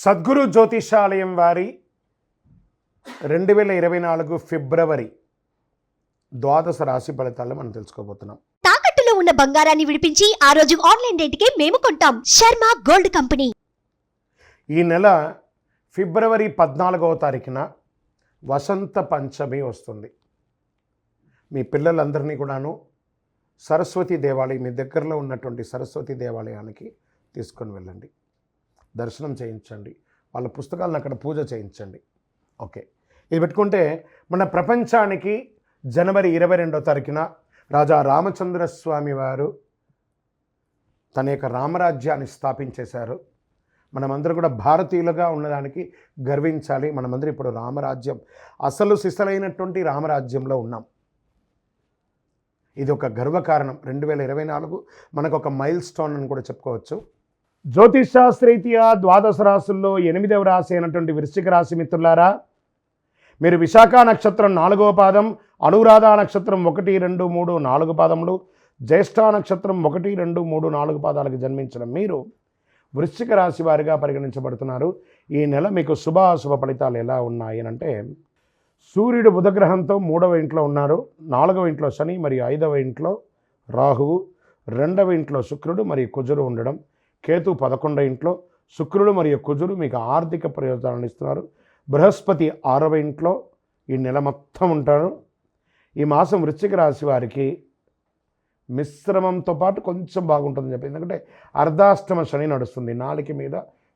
సద్గురు జ్యోతిషాలయం వారి 2024 ఫిబ్రవరి ద్వాదశ రాశి ఫలితాలను మనం తెలుసుకోబోతున్నాం. తాకట్టులో ఉన్న బంగారాన్ని విడిపించి ఆ రోజు ఆన్లైన్ రేటుకే మేము కొంటాం. Sharma gold company. ఈ నెల ఫిబ్రవరి 14వ తారీఖున వసంత పంచమి వస్తుంది. మీ పిల్లలందరినీ కూడాను సరస్వతి దేవాలయం, మీ దగ్గరలో ఉన్నటువంటి సరస్వతి దేవాలయానికి తీసుకొని వెళ్ళండి, దర్శనం చేయించండి, వాళ్ళ పుస్తకాలను అక్కడ పూజ చేయించండి. ఓకే, ఇది పెట్టుకుంటే మన ప్రపంచానికి జనవరి 22వ తారీఖున రాజా రామచంద్రస్వామి వారు తన యొక్క రామరాజ్యాన్ని స్థాపించేశారు. మనమందరూ కూడా భారతీయులుగా ఉన్నదానికి గర్వించాలి. మనమందరూ ఇప్పుడు రామరాజ్యం, అసలు సిసలైనటువంటి రామరాజ్యంలో ఉన్నాం. ఇది ఒక గర్వకారణం. 2024 మనకు ఒక మైల్ స్టోన్ అని కూడా చెప్పుకోవచ్చు. జ్యోతిష్ శాస్త్రీత్యా ద్వాదశ రాశుల్లో 8వ రాశి అయినటువంటి వృశ్చిక రాశి మిత్రులారా, మీరు విశాఖ నక్షత్రం 4వ పాదం, అనురాధ నక్షత్రం 1, 2, 3, 4 పాదములు, జ్యేష్ఠ నక్షత్రం 1, 2, 3, 4 పాదాలకు జన్మించిన మీరు వృశ్చిక రాశి వారిగా పరిగణించబడుతున్నారు. ఈ నెల మీకు శుభాశుభ ఫలితాలు ఎలా ఉన్నాయి అంటే, సూర్యుడు బుధగ్రహంతో 3వ ఇంట్లో ఉన్నారు, 4వ ఇంట్లో శని మరియు 5వ ఇంట్లో రాహువు, 2వ ఇంట్లో శుక్రుడు మరియు కుజుడు ఉండడం, కేతు 11వ ఇంట్లో, శుక్రుడు మరియు కుజుడు మీకు ఆర్థిక ప్రయోజనాలను ఇస్తున్నారు. బృహస్పతి 6వ ఇంట్లో ఈ నెల మొత్తం ఉంటారు. ఈ మాసం వృశ్చిక రాశి వారికి మిశ్రమంతో పాటు కొంచెం బాగుంటుందని చెప్పి, ఎందుకంటే అర్ధాష్టమ శని నడుస్తుంది, నాలుక మీద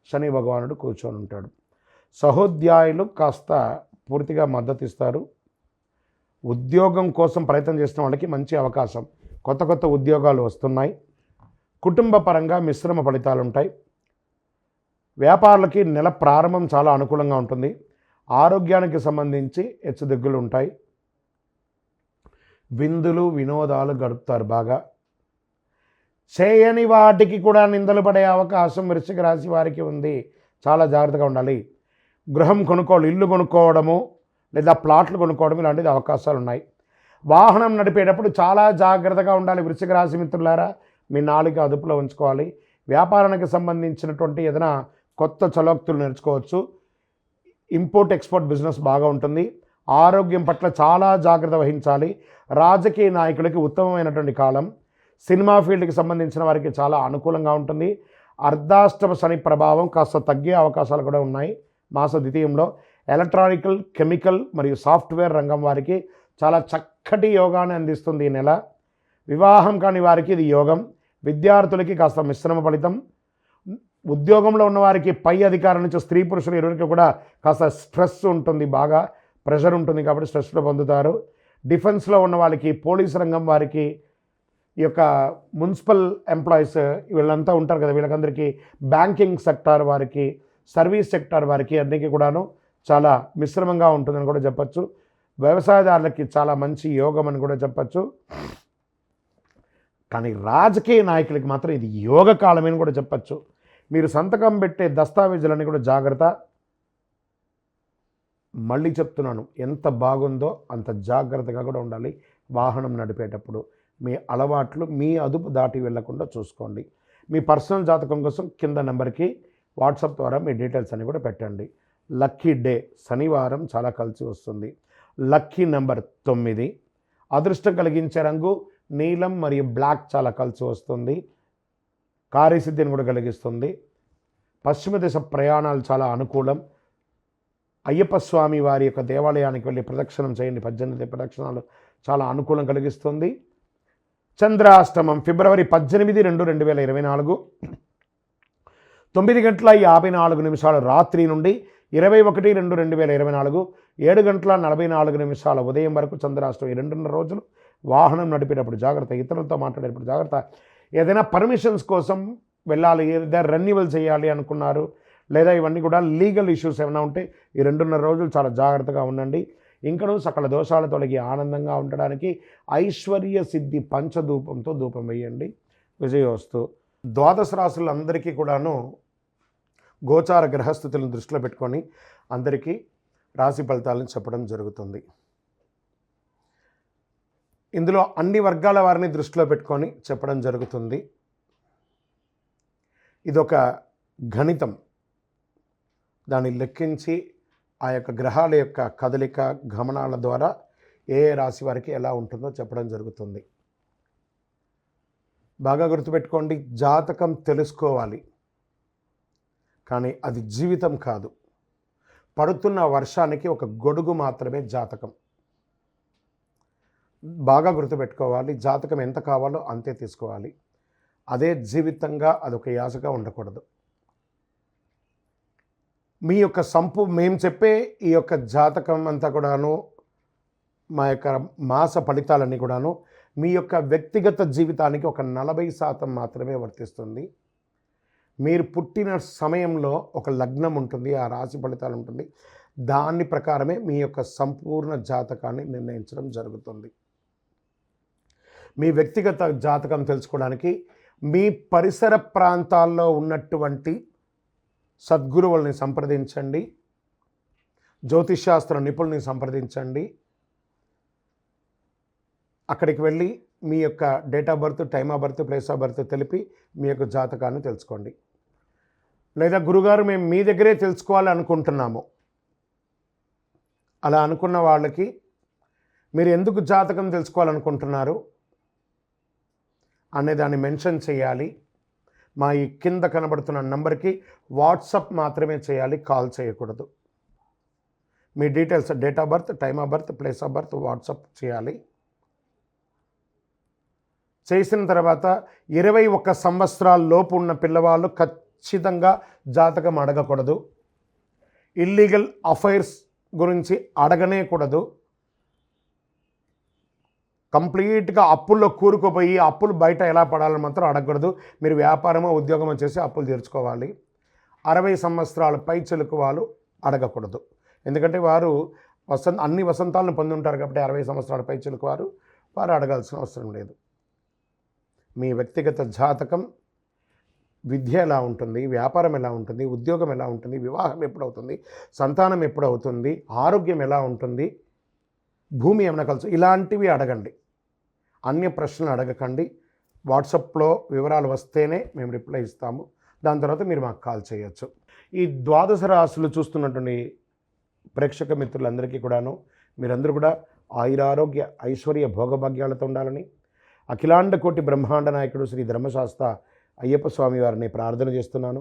శని భగవానుడు కూర్చొని ఉంటాడు. సహోద్యాయులు కాస్త పూర్తిగా మద్దతు ఇస్తారు. ఉద్యోగం కోసం ప్రయత్నం చేసిన వాళ్ళకి మంచి అవకాశం, కొత్త కొత్త ఉద్యోగాలు వస్తున్నాయి. కుటుంబ పరంగా మిశ్రమ ఫలితాలు ఉంటాయి. వ్యాపారులకి నెల ప్రారంభం చాలా అనుకూలంగా ఉంటుంది. ఆరోగ్యానికి సంబంధించి హెచ్చుదిగ్గులు ఉంటాయి. విందులు వినోదాలు గడుపుతారు బాగా. చేయని వాటికి కూడా నిందలు పడే అవకాశం వృశ్చిక రాశి వారికి ఉంది. చాలా జాగ్రత్తగా ఉండాలి. గృహం కొనుక్కోవడం, ఇల్లు కొనుక్కోవడము లేదా ప్లాట్లు కొనుక్కోవడం ఇలాంటిది అవకాశాలు ఉన్నాయి. వాహనం నడిపేటప్పుడు చాలా జాగ్రత్తగా ఉండాలి వృశ్చిక రాశి మిత్రులారా. మీ నాలుక అదుపులో ఉంచుకోవాలి. వ్యాపారానికి సంబంధించినటువంటి ఏదైనా కొత్త చలోక్తులు నేర్చుకోవచ్చు. ఇంపోర్ట్ ఎక్స్పోర్ట్ బిజినెస్ బాగా ఉంటుంది. ఆరోగ్యం పట్ల చాలా జాగ్రత్త వహించాలి. రాజకీయ నాయకులకి ఉత్తమమైనటువంటి కాలం. సినిమా ఫీల్డ్కి సంబంధించిన వారికి చాలా అనుకూలంగా ఉంటుంది. అర్ధాష్టమ శని ప్రభావం కాస్త తగ్గే అవకాశాలు కూడా ఉన్నాయి మాస ద్వితీయంలో. ఎలక్ట్రానికల్, కెమికల్ మరియు సాఫ్ట్వేర్ రంగం వారికి చాలా చక్కటి యోగాన్ని అందిస్తుంది ఈ నెల. వివాహం కాని వారికి ఇది యోగం. విద్యార్థులకి కాస్త మిశ్రమ ఫలితం. ఉద్యోగంలో ఉన్నవారికి పై అధికారం నుంచి స్త్రీ పురుషులు ఇరువురికి కూడా కాస్త స్ట్రెస్ ఉంటుంది, బాగా ప్రెషర్ ఉంటుంది, కాబట్టి స్ట్రెస్లో పొందుతారు. డిఫెన్స్లో ఉన్న వాళ్ళకి, పోలీస్ రంగం వారికి, ఈ యొక్క మున్సిపల్ ఎంప్లాయీస్ వీళ్ళంతా ఉంటారు కదా, వీళ్ళకందరికీ, బ్యాంకింగ్ సెక్టార్ వారికి, సర్వీస్ సెక్టార్ వారికి అన్నిటికీ కూడాను చాలా మిశ్రమంగా ఉంటుందని కూడా చెప్పచ్చు. వ్యవసాయదారులకి చాలా మంచి యోగం అని కూడా చెప్పచ్చు. కానీ రాజకీయ నాయకులకి మాత్రం ఇది యోగ కాలమని కూడా చెప్పచ్చు. మీరు సంతకం పెట్టే దస్తావేజులన్నీ కూడా జాగ్రత్త. మళ్ళీ చెప్తున్నాను, ఎంత బాగుందో అంత జాగ్రత్తగా కూడా ఉండాలి. వాహనం నడిపేటప్పుడు మీ అలవాట్లు మీ అదుపు దాటి వెళ్లకుండా చూసుకోండి. మీ పర్సనల్ జాతకం కోసం కింద నెంబర్కి వాట్సాప్ ద్వారా మీ డీటెయిల్స్ అన్నీ కూడా పెట్టండి. లక్కీ డే శనివారం చాలా కలిసి వస్తుంది. Lucky number 9. అదృష్టం కలిగించే రంగు నీలం మరియు బ్లాక్ చాలా కలిసి వస్తుంది. కార్యసిద్ధిని కూడా కలిగిస్తుంది. పశ్చిమ దిశ ప్రయాణాలు చాలా అనుకూలం. అయ్యప్ప స్వామి వారి యొక్క దేవాలయానికి వెళ్ళి ప్రదక్షిణం చేయండి. 18 ప్రదక్షిణాలు చాలా అనుకూలం కలిగిస్తుంది. చంద్రాష్టమం ఫిబ్రవరి 18, 2, 2024 9:54 రాత్రి నుండి 21, 2, 2024 7:44 ఉదయం వరకు చంద్రాష్టమం. ఈ 2.5 రోజులు వాహనం నడిపేటప్పుడు జాగ్రత్త, ఇతరులతో మాట్లాడేటప్పుడు జాగ్రత్త. ఏదైనా పర్మిషన్స్ కోసం వెళ్ళాలి, లేదా రెన్యువల్ చేయాలి అనుకున్నారు, లేదా ఇవన్నీ కూడా లీగల్ ఇష్యూస్ ఏమైనా ఉంటే ఈ 2.5 రోజులు చాలా జాగ్రత్తగా ఉండండి. ఇంకనూ సకల దోషాల తొలగి ఆనందంగా ఉండడానికి ఐశ్వర్య సిద్ధి పంచధూపంతో ధూపం వేయండి. విజయోస్తు. ద్వాదశ రాశులందరికీ కూడాను గోచార గ్రహస్థితులను దృష్టిలో పెట్టుకొని అందరికీ రాశి ఫలితాలను చెప్పడం జరుగుతుంది. ఇందులో అన్ని వర్గాల వారిని దృష్టిలో పెట్టుకొని చెప్పడం జరుగుతుంది. ఇదొక గణితం. దాన్ని లెక్కించి ఆ యొక్క గ్రహాల యొక్క కదలిక గమనాల ద్వారా ఏ ఏ రాశి వారికి ఎలా ఉంటుందో చెప్పడం జరుగుతుంది. బాగా గుర్తుపెట్టుకోండి, జాతకం తెలుసుకోవాలి, కానీ అది జీవితం కాదు. పడుతున్న వర్షానికి ఒక గొడుగు మాత్రమే జాతకం. బాగా గుర్తుపెట్టుకోవాలి, జాతకం ఎంత కావాలో అంతే తీసుకోవాలి. అదే జీవితంగా అదొక యాసగా ఉండకూడదు. మీ యొక్క మేము చెప్పే ఈ యొక్క జాతకం అంతా కూడాను, మా యొక్క మాస ఫలితాలన్నీ కూడాను మీ యొక్క వ్యక్తిగత జీవితానికి ఒక 40% మాత్రమే వర్తిస్తుంది. మీరు పుట్టిన సమయంలో ఒక లగ్నం ఉంటుంది, ఆ రాశి ఫలితాలు ఉంటుంది, దాని ప్రకారమే మీ యొక్క సంపూర్ణ జాతకాన్ని నిర్ణయించడం జరుగుతుంది. మీ వ్యక్తిగత జాతకం తెలుసుకోవడానికి మీ పరిసర ప్రాంతాల్లో ఉన్నటువంటి సద్గురువుల్ని సంప్రదించండి, జ్యోతిష్శాస్త్ర నిపుణుల్ని సంప్రదించండి. అక్కడికి వెళ్ళి మీ యొక్క date of birth, time of birth, place of birth తెలిపి మీ యొక్క జాతకాన్ని తెలుసుకోండి. లేదా గురుగారు మేము మీ దగ్గరే తెలుసుకోవాలి అనుకుంటున్నాము, అలా అనుకున్న వాళ్ళకి మీరు ఎందుకు జాతకం తెలుసుకోవాలనుకుంటున్నారు అనే దాన్ని మెన్షన్ చేయాలి. మా ఈ కింద కనబడుతున్న నంబర్కి వాట్సాప్ మాత్రమే చేయాలి, కాల్ చేయకూడదు. మీ details, date of birth, time of birth, place of birth WhatsApp చేయాలి. చేసిన తర్వాత 21 సంవత్సరాల లోపు ఉన్న పిల్లవాళ్ళు ఖచ్చితంగా జాతకం అడగకూడదు. ఇల్లీగల్ అఫైర్స్ గురించి అడగనే కూడదు. కంప్లీట్గా అప్పుల్లో కూరుకుపోయి అప్పులు బయట ఎలా పడాలని మాత్రం అడగకూడదు. మీరు వ్యాపారమో ఉద్యోగమో చేసి అప్పులు తీర్చుకోవాలి. 60 సంవత్సరాల పై చెలుకు వాళ్ళు అడగకూడదు. ఎందుకంటే వారు అన్ని వసంతాలను పొంది ఉంటారు కాబట్టి 60 సంవత్సరాల పై చెలుకు వారు అడగాల్సిన అవసరం లేదు. మీ వ్యక్తిగత జాతకం, విద్య ఎలా ఉంటుంది, వ్యాపారం ఎలా ఉంటుంది, ఉద్యోగం ఎలా ఉంటుంది, వివాహం ఎప్పుడవుతుంది, సంతానం ఎప్పుడవుతుంది, ఆరోగ్యం ఎలా ఉంటుంది, భూమి ఏమైనా కలుసు, ఇలాంటివి అడగండి. అన్య ప్రశ్నలు అడగకండి. వాట్సాప్లో వివరాలు వస్తేనే మేము రిప్లై ఇస్తాము. దాని తర్వాత మీరు మాకు కాల్ చేయొచ్చు. ఈ 12 రాశులు చూస్తున్నటువంటి ప్రేక్షక మిత్రులందరికీ కూడాను మీరందరూ కూడా ఆయురారోగ్య ఐశ్వర్య భోగభాగ్యాలతో ఉండాలని అఖిలాండ కోటి బ్రహ్మాండ నాయకుడు శ్రీ ధర్మశాస్త్ర అయ్యప్ప స్వామి వారిని ప్రార్థన చేస్తున్నాను.